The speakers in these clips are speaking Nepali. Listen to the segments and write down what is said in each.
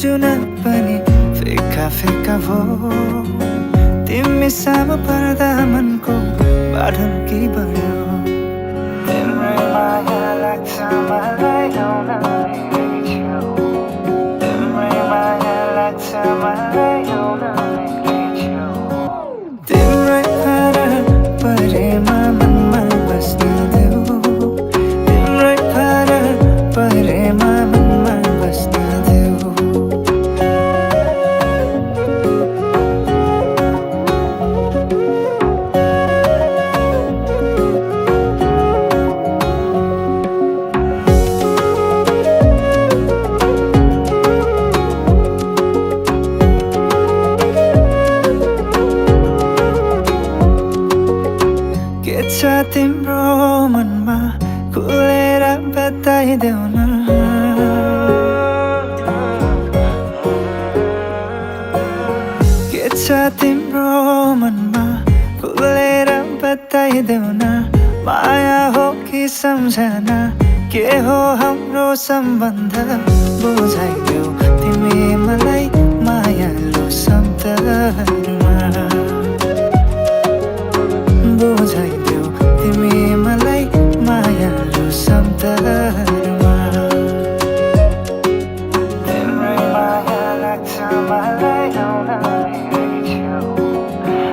जुन पनि फिका फिका भो तिमी सामु पर्दा मनको बाढन के बढ्यो तिम्रै माया लाग्छ मलाई आउन मेरै छेउ तिम्रै माया लाग्छ मलाई आउन मेरै छेउ तिम्रै घर परेमा मनमा बस्न देऊ तिम्रै घर परेमा मनमा बस्न देऊ के छ तिम्रो मनमा खुलेर बताइदेऊ न के छ तिम्रो मनमा खुलेर बताइदेऊ न माया हो कि सम्झना के हो हाम्रो सम्बन्ध बुझाइदेऊ तिमी मलाई मायालु शब्दहरूमा बुझाइदेऊ तिमी मलाई मायालु शब्दहरूमा तिम्रै माया लाग्छ मलाई आउन मेरै छेउ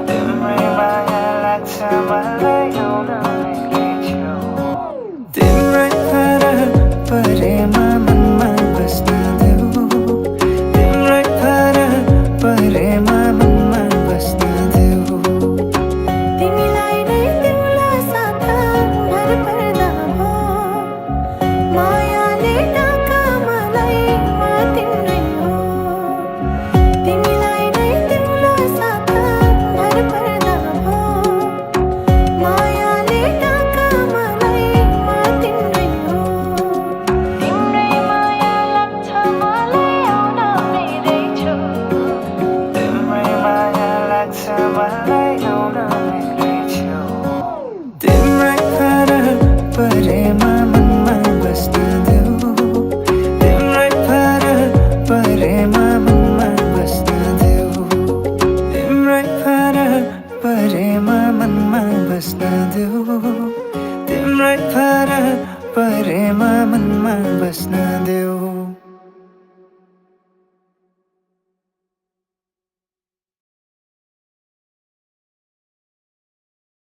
तिम्रै माया लाग्छ मलाई आउन मेरै छेउ तिम्रै घर परेमा मनमा बस्न देऊ तिम्रै घर परेमा मनमा बस्न देऊ तिम्रै घर परेमा मनमा बस्न देऊ तिम्रै घर परेमा मनमा बस्न देऊ तिम्रै घर परेमा मनमा बस्न देऊ तिम्रै घर परेमा मनमा बस्न देऊ